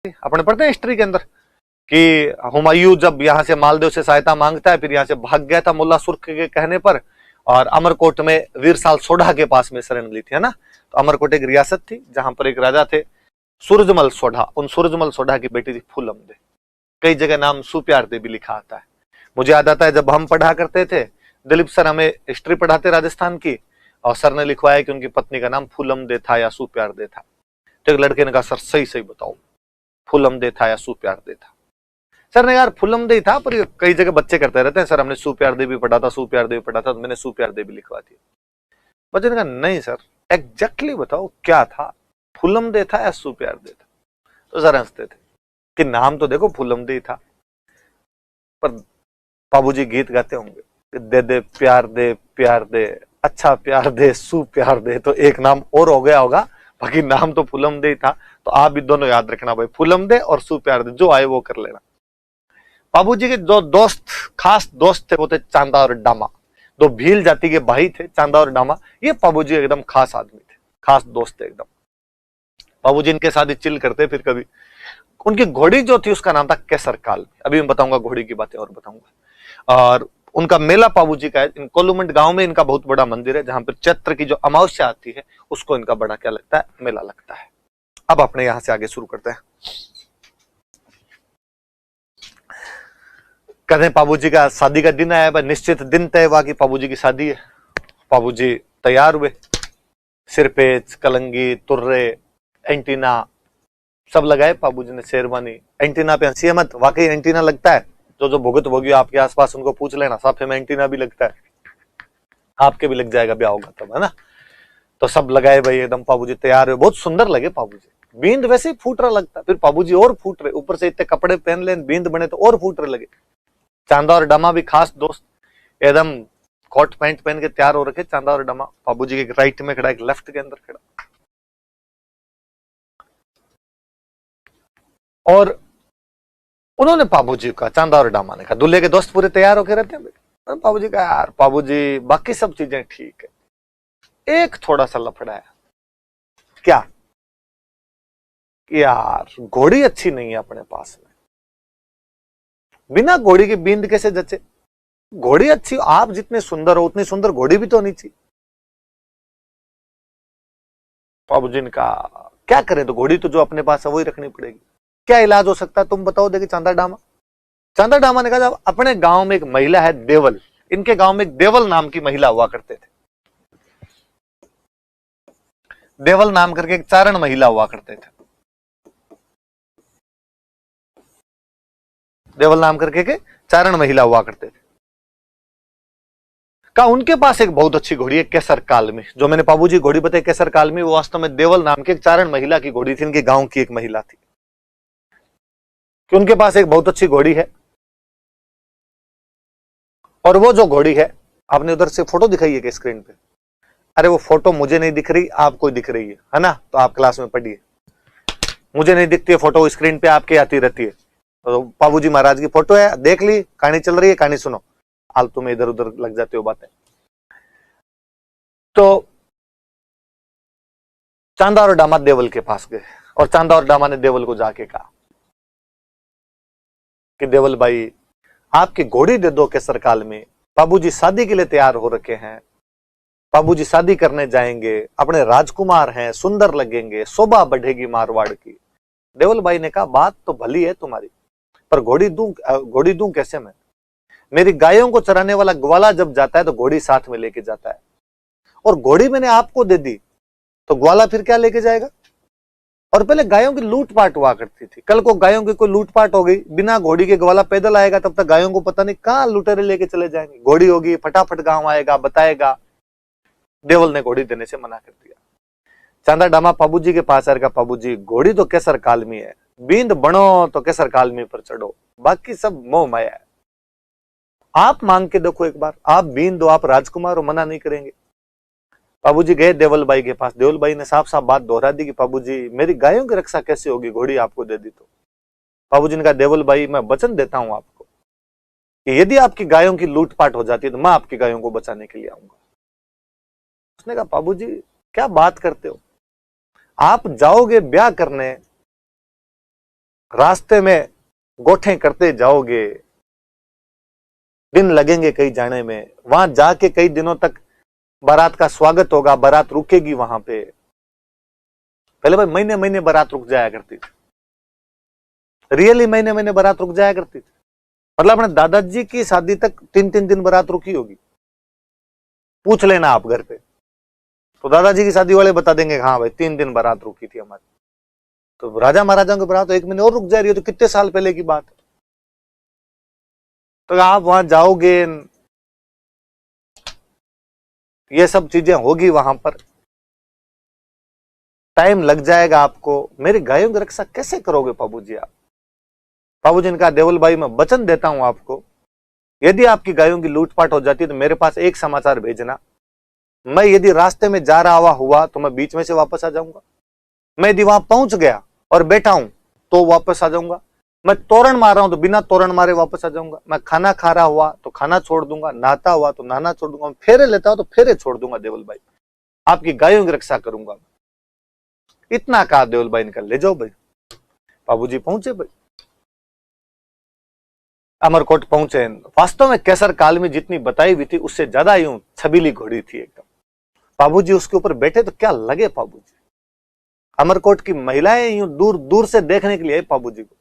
अपने पढ़ते हैं हिस्ट्री के अंदर कि हुमायूं जब यहाँ से मालदेव से सहायता मांगता है, फिर यहाँ से भाग गया था मुल्ला सुर्ख के कहने पर, और अमरकोट में वीरसाल सोढ़ा के पास में शरण ली थी, है ना। तो अमरकोट एक रियासत थी जहां पर एक राजा थे सूरजमल सोढ़ा। उन सूरजमल सोढ़ा की बेटी थी फूलमदे। कई जगह नाम सुप्यारदे भी लिखा आता है। मुझे याद आता है जब हम पढ़ा करते थे, दिलीप सर हमें हिस्ट्री पढ़ाते राजस्थान की, और सर ने लिखवाया कि उनकी पत्नी का नाम फूलमदे था या सुप्यारदे था। तो एक लड़के ने कहा, सर सही सही बताओ, फूलमदे था या सुप्यारदे था? सर ने यार फूलमदे ही था, पर कई जगह बच्चे करते रहते हैं, सर हमने सुप्यारदे भी पढ़ा था, सुप्यारदे भी पढ़ा था, तो मैंने सुप्यारदे भी लिखवा दिया। बच्चे ने कहा, नहीं सर एग्जैक्टली बताओ क्या था, फूलमदे था या सुप्यारदे था? तो सर हंसते थे कि नाम तो देखो फूलमदे ही था, पर बाबूजी गीत गाते होंगे, दे दे प्यार दे, अच्छा प्यार दे, सुप्यार दे, तो एक नाम और हो गया होगा, बाकी नाम तो फूलमदे ही था। तो आप भी दोनों याद रखना भाई, फूलमदे और सुप्यारदे, जो आए वो कर लेना। बाबूजी के दो दोस्त, खास दोस्त थे, वो थे चांदा और डामा। दो भील जाति के भाई थे, चांदा और डामा। ये बाबूजी एकदम खास आदमी थे, खास दोस्त थे एकदम। बाबूजी इनके साथ ही चिल करते। फिर कभी उनकी घोड़ी जो थी उसका नाम था केसरकाल। अभी मैं बताऊंगा घोड़ी की बातें और बताऊंगा। और उनका मेला बाबूजी का है, इन कोलूमंड गांव में इनका बहुत बड़ा मंदिर है, जहां पर चैत्र की जो अमावस्या आती है उसको इनका बड़ा क्या लगता है, मेला लगता है। अब अपने यहां से आगे शुरू करते हैं। कहते हैं बाबूजी का शादी का दिन आया, निश्चित दिन तय हुआ कि बाबूजी की शादी है। बाबूजी तैयार हुए, सिर पे कलंगी, तुर्रे, एंटीना सब लगाए बाबूजी ने, शेरवानी। एंटीना पे हंसी मत, वाकई एंटीना लगता है। जो भुगत भोगी आपके आसपास उनको पूछ लेना, साफे में एंटीना भी लगता है, आपके भी लग जाएगा ब्याह होगा तब, है ना। तो सब लगाए भाई, एकदम बाबूजी तैयार हुए, बहुत सुंदर लगे बाबूजी। बींद वैसे ही फूट रहा लगता, फिर बाबूजी और फूट रहे, ऊपर से इतने कपड़े पहन ले, बींद बने तो और फूट रहे लगे। चांदा और डमा भी खास दोस्त, एकदम कोट पैंट पहन के तैयार हो रखे चांदा और डमा। बाबूजी के राइट में खड़ा, एक लेफ्ट के अंदर खड़ा। और उन्होंने बाबूजी का, चांदा और डामा ने कहा, दूल्हे के दोस्त पूरे तैयार होके रहते हैं। बाबूजी का यार बाबूजी बाकी सब चीजें ठीक है, एक थोड़ा सा लफड़ा है। क्या? यार घोड़ी अच्छी नहीं है अपने पास में, बिना घोड़ी के बींद कैसे जचे? घोड़ी अच्छी, आप जितने सुंदर हो उतनी सुंदर घोड़ी भी तो होनी चाहिए। बाबूजी ने कहा क्या करें, तो घोड़ी तो जो अपने पास है वही रखनी पड़ेगी। क्या इलाज हो सकता है तुम बताओ, देखिए चांदा डामा। चांदा डामा ने कहा, जब अपने गांव में एक महिला है देवल, इनके गांव में एक देवल नाम की महिला हुआ करते थे। देवल नाम करके एक चारण महिला हुआ करते थे। देवल नाम करके के चारण महिला हुआ करते थे। का उनके पास एक बहुत अच्छी घोड़ी है केसर काल में। जो मैंने बाबूजी घोड़ी बताई केसर काल में, वो वास्तव में देवल नाम की एक चारण महिला की घोड़ी थी, इनके गांव की एक महिला थी, कि उनके पास एक बहुत अच्छी घोड़ी है। और वो जो घोड़ी है, आपने उधर से फोटो दिखाई है कि स्क्रीन पे? अरे वो फोटो मुझे नहीं दिख रही, आपको दिख रही है ना, तो आप क्लास में पढ़िए। मुझे नहीं दिखती है फोटो, स्क्रीन पे आपके आती रहती है। तो बाबूजी महाराज की फोटो है, देख ली, कहानी चल रही है, कहानी सुनो। आलतू में इधर उधर लग जाते हो बातें। तो चांदा और डामा देवल के पास गए, और चांदा और डामा ने देवल को जाके कहा कि देवल भाई आपकी घोड़ी दे दो केसर काल में, बाबूजी शादी के लिए तैयार हो रखे हैं, बाबूजी शादी करने जाएंगे, अपने राजकुमार हैं, सुंदर लगेंगे, शोभा बढ़ेगी मारवाड़ की। देवल भाई ने कहा बात तो भली है तुम्हारी, पर घोड़ी दूं कैसे मैं? मेरी गायों को चराने वाला ग्वाला जब जाता है तो घोड़ी साथ में लेके जाता है, और घोड़ी मैंने आपको दे दी तो ग्वाला फिर क्या लेके जाएगा? और पहले गायों की लूटपाट हुआ करती थी, कल को गायों की कोई लूटपाट हो गई, बिना घोड़ी के ग्वाला पैदल आएगा, तब तक गायों को पता नहीं कहां लुटेरे लेके चले जाएंगे। घोड़ी होगी, फटाफट गांव आएगा, बताएगा। देवल ने घोड़ी देने से मना कर दिया। चांदा डामा बाबूजी के पास आएगा, बाबूजी घोड़ी तो केसर कालमी है, बींद बनो तो केसर कालमी पर चढ़ो, बाकी सब मोह माया है। आप मांग के देखो एक बार, आप बींद दो, आप राजकुमार हो, मना नहीं करेंगे। बाबूजी गए देवल भाई के पास, देवल भाई ने साफ साफ बात दोहरा दी कि बाबूजी मेरी गायों की रक्षा कैसे होगी, घोड़ी आपको दे दी तो? बाबूजी ने कहा देवल भाई मैं वचन देता हूं आपको कि यदि आपकी गायों की लूटपाट हो जाती है तो मैं आपकी गायों को बचाने के लिए आऊंगा। उसने कहा बाबूजी क्या बात करते हो, आप जाओगे ब्याह करने, रास्ते में गोठे करते जाओगे, दिन लगेंगे कई जाने में, वहां जाके कई दिनों तक बारात का स्वागत होगा, बारात रुकेगी वहां पे। पहले भाई महीने महीने बारात रुक जाया करती थी, रियली महीने महीने बारात रुक जाया करती थी। मतलब अपने दादाजी की शादी तक 3-3 दिन बारात रुकी होगी, पूछ लेना आप घर पे, तो दादाजी की शादी वाले बता देंगे हाँ भाई 3 दिन बारात रुकी थी हमारी। तो राजा महाराजाओं की बारात तो 1 महीने और रुक जा रही है, तो कितने साल पहले की बात है। तो आप वहां जाओगे, ये सब चीजें होगी, वहां पर टाइम लग जाएगा आपको। मेरी गायों की रक्षा कैसे करोगे बाबूजी आप? बाबूजी ने कहा देवल भाई मैं वचन देता हूं आपको, यदि आपकी गायों की लूटपाट हो जाती है तो मेरे पास एक समाचार भेजना, मैं यदि रास्ते में जा रहा हुआ तो मैं बीच में से वापस आ जाऊंगा, मैं यदि वहां पहुंच गया और बैठा हूं तो वापस आ जाऊंगा, मैं तोरण मार रहा हूं तो बिना तोरण मारे वापस आ जाऊंगा, मैं खाना खा रहा हुआ तो खाना छोड़ दूंगा, नहाता हुआ तो नहाना छोड़ दूंगा, फेरे लेता हूं तो फेरे छोड़ दूंगा देवल भाई, आपकी गायों की रक्षा करूंगा। इतना कहा देवल भाई ने, ले जाओ भाई। बाबूजी पहुंचे भाई, अमरकोट पहुंचे। वास्तव में केसर काल में जितनी बताई हुई थी उससे ज्यादा यूं छबीली घोड़ी थी एकदम। बाबूजी उसके ऊपर बैठे तो क्या लगे बाबूजी। अमरकोट की महिलाएं यूं दूर दूर से देखने के लिए बाबूजी को।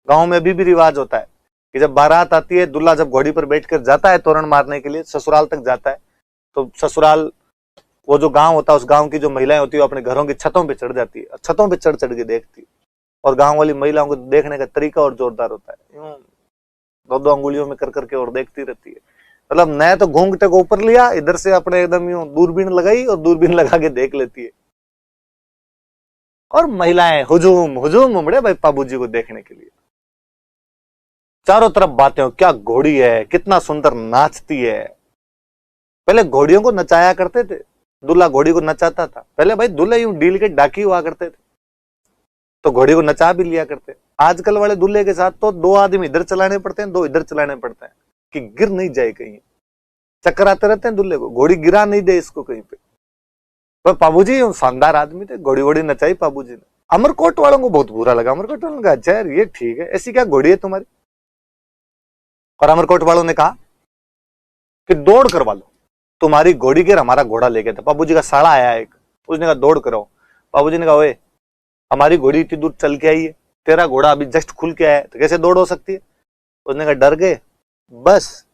गांव में अभी भी रिवाज होता है कि जब बारात आती है, दूल्हा जब घोड़ी पर बैठकर जाता है तोरण मारने के लिए, ससुराल तक जाता है, तो ससुराल वो जो गांव होता है उस गांव की जो महिलाएं होती है अपने घरों की छतों पे चढ़ जाती है, छतों पे चढ़ चढ़ के देखती है। और गांव वाली महिलाओं को देखने का तरीका और जोरदार होता है, यूं 2-2 अंगुलियों में कर करके और देखती रहती है। मतलब नया तो घूंघटे को ऊपर लिया, इधर से अपने एकदम यूं दूरबीन लगाई और दूरबीन लगा के देख लेती है। और महिलाएं हुजूम हुजूम उमड़े भाई बाबूजी को देखने के लिए। चारों तरफ बातें हो, क्या घोड़ी है, कितना सुंदर नाचती है। पहले घोड़ियों को नचाया करते थे, दूल्हा घोड़ी को नचाता था। पहले भाई दूल्हे यूं डील के डाकी हुआ करते थे तो घोड़ी को नचा भी लिया करते। आजकल वाले दूल्हे के साथ तो 2 आदमी इधर चलाने पड़ते हैं, 2 इधर चलाने पड़ते हैं कि गिर नहीं जाए कहीं। चक्कर आते रहते हैं दूल्हे को, घोड़ी गिरा नहीं दे इसको कहीं पे। पर बाबूजी शानदार आदमी थे, घोड़ी वोड़ी नचाई बाबूजी ने। अमरकोट वालों को बहुत बुरा लगा। अमरकोट वालों ने कहा अच्छा यार ये ठीक है, ऐसी क्या घोड़ी है तुम्हारी। और अमरकोट वालों ने कहा कि दौड़ करवा लो, तुम्हारी घोड़ी के हमारा घोड़ा ले गया था। बाबूजी का साड़ा आया एक, उसने कहा दौड़ कराओ। बाबूजी ने कहा ओए हमारी घोड़ी इतनी दूर चल के आई है, तेरा घोड़ा अभी जस्ट खुल के आया है, तो कैसे दौड़ हो सकती है। उसने कहा डर गए बस।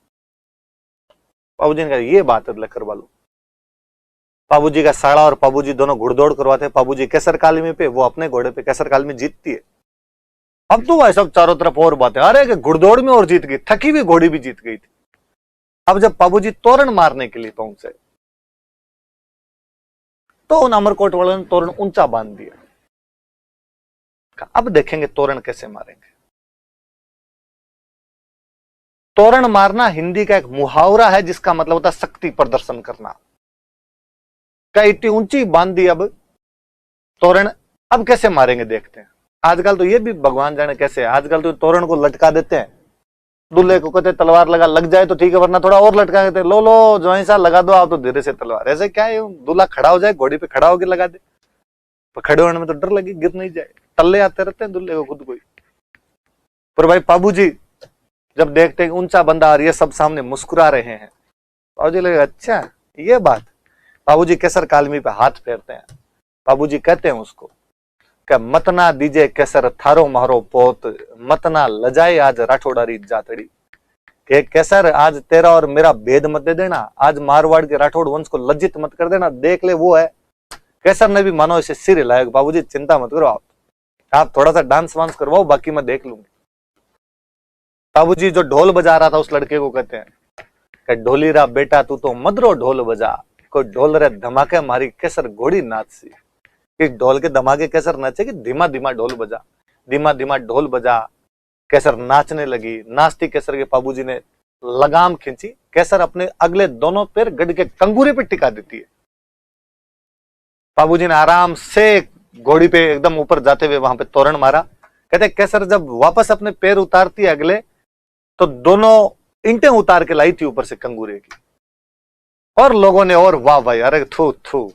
बाबूजी ने कहा ये बात है, करवा लो। बाबूजी का साड़ा और बाबूजी दोनों घुड़दौड़ करवाते। बाबूजी केसर कालमी पे, वो अपने घोड़े पे। केसर कालमी जीतती है। अब तो भाई सब चारों तरफ और बातें, अरे घुड़दौड़ में और जीत गई, थकी हुई घोड़ी भी जीत गई थी। अब जब बाबूजी तोरण मारने के लिए पहुंचे तो उन अमरकोट वालों ने तोरण ऊंचा बांध दिया। अब देखेंगे तोरण कैसे मारेंगे। तोरण मारना हिंदी का एक मुहावरा है जिसका मतलब होता है शक्ति प्रदर्शन करना। क्या इतनी ऊंची बांध दी अब तोरण, अब कैसे मारेंगे देखते हैं। आजकल तो ये भी भगवान जाने कैसे है, आजकल तो तोरण को लटका देते हैं, दूल्हे को कहते तलवार लग जाए तो ठीक है, वरना थोड़ा और लटका देते, लो लो जो ऐसा लगा दो आप तो धीरे से तलवार। ऐसे क्या है, दूल्हा खड़ा हो जाए घोड़ी पे, खड़ा होकर लगा दे, तो खड़े होने में तो डर लगे गिर नहीं जाए, तल्ले आते रहते हैं दूल्हे को खुद को ही। पर भाई बाबूजी जब देखते हैं ऊंचा बंदा और ये सब सामने मुस्कुरा रहे हैं, बाबूजी लगे अच्छा ये बात। बाबूजी केसर कालमी पे हाथ फेरते हैं। बाबूजी कहते हैं उसको क्या मत ना दीजे केसर थारो मारो पोत, मत ना लजाए आज राठौड़ारी जातड़ी। के केसर आज तेरा और मेरा भेद मत दे देना, आज मारवाड़ के राठौड़ वंश को लज्जित मत कर देना, देख ले वो है। केसर ने भी मानो इसे सिर हिलाया, बाबूजी चिंता मत करो, आप थोड़ा सा डांस वांस करवाओ, बाकी मैं देख लूंगी। बाबूजी जो ढोल बजा रहा था उस लड़के को कहते हैं कि ढोली रा बेटा तू तो मदरो ढोल बजा, कोई ढोल रे धमाके मारी केसर घोड़ी नाची। कि ढोल के धमाके केसर नाचे कि धीमा धीमा ढोल बजा, धीमा धीमा ढोल बजा। केसर नाचने लगी, नाचती केसर के बाबूजी ने लगाम खींची, केसर अपने अगले दोनों पैर गढ़ के कंगूरे पे टिका देती है। बाबूजी ने आराम से घोड़ी पे एकदम ऊपर जाते हुए वहां पे तोरण मारा। कहते केसर जब वापस अपने पैर उतारती है अगले, तो दोनों ईंटें उतार के लाई थी ऊपर से कंगूरे की। और लोगों ने और वाह भाई, अरे थू थू,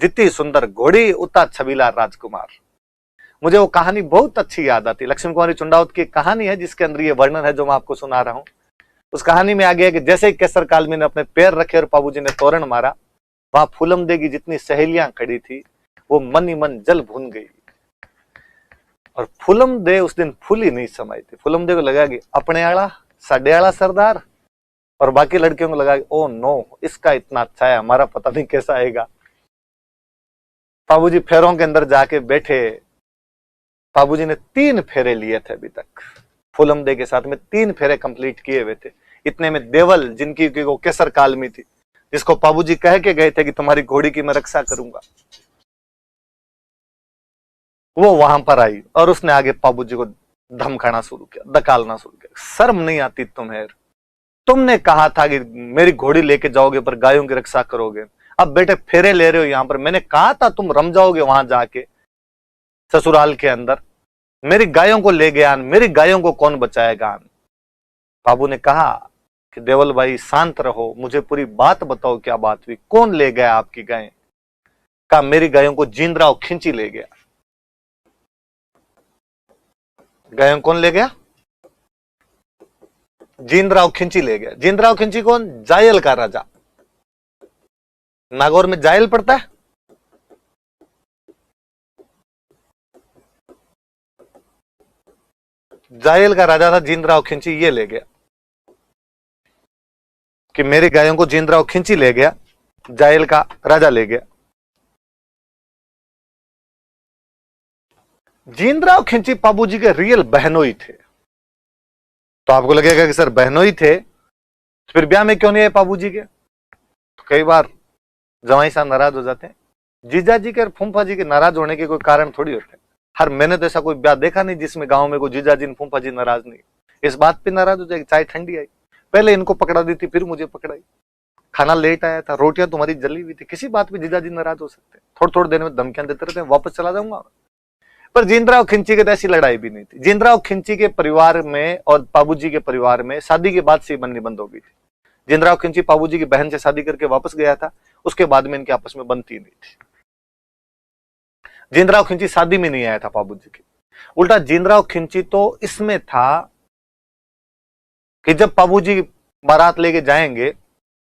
जितनी सुंदर घोड़ी उतना छबीला राजकुमार। मुझे वो कहानी बहुत अच्छी याद आती है। लक्ष्मी कुमारी चुंडावत की एक कहानी है जिसके अंदर ये वर्णन है जो मैं आपको सुना रहा हूं। उस कहानी में आ गया कि जैसे ही केसर कालमी ने अपने पैर रखे और बाबूजी ने तोरण मारा, वहां फूलमदे की जितनी सहेलियां खड़ी थी वो मन ही मन जल भून गई। और फूलमदे उस दिन फूली नहीं समाई थी। फूलमदे को लगा कि अपने आला साडे आला सरदार, और बाकी लड़कियों को लगा कि ओ नो, इसका इतना अच्छा है, हमारा पता नहीं कैसा आएगा। बाबूजी फेरों के अंदर जाके बैठे। बाबूजी ने 3 फेरे लिए थे अभी तक, फूलमदे के साथ में 3 फेरे कंप्लीट किए हुए थे। इतने में देवल, जिनकी वो केसर कालमी थी, जिसको बाबूजी कह के गए थे कि तुम्हारी घोड़ी की मैं रक्षा करूंगा, वो वहां पर आई और उसने आगे बाबूजी को धमकाना शुरू किया, दकालना शुरू किया। शर्म नहीं आती तुम्हें? तुमने कहा था कि मेरी घोड़ी लेके जाओगे पर गायों की रक्षा करोगे, अब बेटे फेरे ले रहे हो यहां पर। मैंने कहा था तुम रम जाओगे वहां जाके ससुराल के अंदर, मेरी गायों को ले गया, मेरी गायों को कौन बचाएगा? बाबू ने कहा कि देवल भाई शांत रहो, मुझे पूरी बात बताओ, क्या बात हुई, कौन ले गया आपकी गायें? कहा मेरी गायों को जींदराव खिंची ले गया। गायों कौन ले गया? जींदराव खिंची ले गया। जींदराव खिंची कौन? जायल का राजा। नागौर में जायल पड़ता है। जायल का राजा था जींदराव खिंची, ये ले गया कि मेरी गायों को जींदराव खिंची ले गया, जायल का राजा ले गया। जींदराव खिंची बाबूजी के रियल बहनोई थे। तो आपको लगेगा कि सर बहनोई थे तो फिर ब्याह में क्यों नहीं आए बाबूजी के? तो कई बार जवाई साहब नाराज हो जाते हैं। जीजा जी के और फूफा जी के नाराज होने के कोई कारण थोड़ी होते हैं। हर मैंने तो ऐसा कोई ब्याह देखा नहीं जिसमें गांव में कोई जीजा जी फूफा जी नाराज नहीं। इस बात पे नाराज हो जाएगी, चाय ठंडी आई, पहले इनको पकड़ा दी थी फिर मुझे पकड़ाई, खाना लेट आया था, रोटियां तुम्हारी जली हुई थी, किसी बात पे जीजा जी नाराज हो सकते हैं। थोड़ी थोड़ी देर में धमकियां देते रहते हैं, वापस चला जाऊंगा। पर जींदराव खिंची के तो ऐसी लड़ाई भी नहीं थी। जींदराव खिंची के परिवार में और बाबूजी के परिवार में शादी के बाद से बननी बंद हो गई थी। जींदराव खिंची बाबूजी की बहन से शादी करके वापस गया था, उसके बाद में इनके आपस में बनती नहीं थी। जींदराव खिंची शादी में नहीं आया था बाबूजी की। उल्टा जींदराव खिंची तो इसमें था कि जब बाबूजी बारात लेके जाएंगे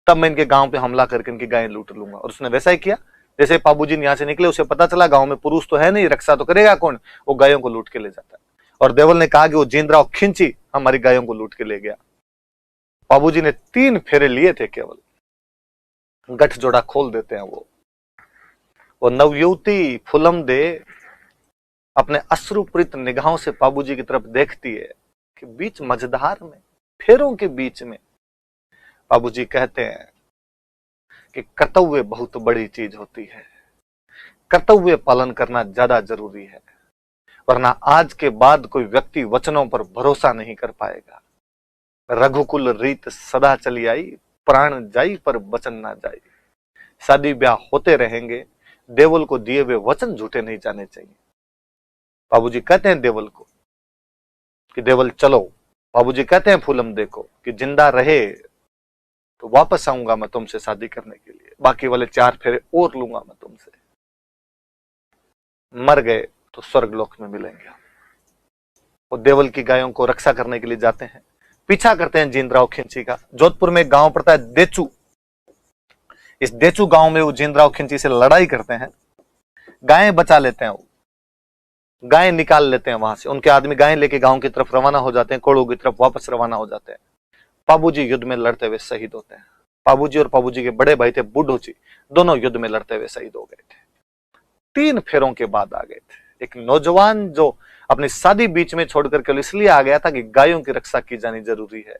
तब मैं इनके गांव पे हमला करके इनकी गायें लूट लूंगा। और उसने वैसा ही किया। जैसे बाबूजी यहां से निकले, उसे पता चला गांव में पुरुष तो है नहीं, रक्षा तो करेगा कौन, वो गायों को लूट के ले जाता है। और देवल ने कहा कि वो जींदराव खिंची हमारी गायों को लूट के ले गया। बाबूजी ने 3 फेरे लिए थे केवल। गठजोड़ा खोल देते हैं वो नवयुवती फूलमदे अपने अश्रुप्रीत निगाहों से बाबूजी की तरफ देखती है कि बीच मझधार में, फेरों के बीच में बाबूजी कहते हैं कि कर्तव्य बहुत बड़ी चीज होती है, कर्तव्य पालन करना ज्यादा जरूरी है, वरना आज के बाद कोई व्यक्ति वचनों पर भरोसा नहीं कर पाएगा। रघुकुल रीत सदा चली आई, प्राण जाई पर वचन ना जाई। शादी ब्याह होते रहेंगे, देवल को दिए हुए वचन झूठे नहीं जाने चाहिए। बाबूजी कहते हैं देवल को कि देवल चलो। बाबूजी कहते हैं फूलमदे को कि जिंदा रहे तो वापस आऊंगा मैं तुमसे शादी करने के लिए, बाकी वाले 4 फेरे और लूंगा मैं तुमसे। मर गए तो स्वर्गलोक में मिलेंगे। वो देवल की गायों को रक्षा करने के लिए जाते हैं, पीछा करते हैं जींदराव खिंची का। जोधपुर में एक गांव पड़ता है देचू। इस देचू गांव में वो जींदराव खिंची से लड़ाई करते हैं, गायें बचा लेते हैं, वो गायें निकाल लेते हैं वहां से। उनके आदमी गायें लेके गांव की तरफ रवाना हो जाते हैं, कोड़ों की तरफ वापस रवाना हो जाते हैं। बाबूजी युद्ध में लड़ते हुए शहीद होते हैं। बाबूजी और बाबूजी के बड़े भाई थे बुड्ढू जी, दोनों युद्ध में लड़ते हुए शहीद हो गए थे। 3 फेरों के बाद आ गए थे। एक नौजवान जो अपनी शादी बीच में छोड़कर केवल इसलिए आ गया था कि गायों की रक्षा की जानी जरूरी है।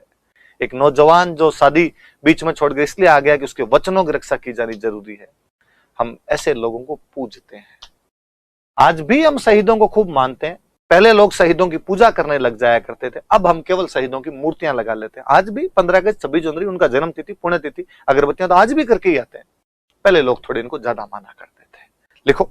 एक नौजवान जो शादी बीच में छोड़कर इसलिए आ गया कि उसके वचनों की रक्षा की जानी जरूरी है। हम ऐसे लोगों को पूजते हैं। आज भी हम शहीदों को खूब मानते हैं। पहले लोग शहीदों की पूजा करने लग जाया करते थे, अब हम केवल शहीदों की मूर्तियां लगा लेते हैं। आज भी 15 अगस्त, 26 जनवरी, उनका जन्म तिथि, पुण्यतिथि, अगरबत्तियां तो आज भी करके ही आते हैं। पहले लोग थोड़े इनको ज्यादा माना करते थे। लिखो।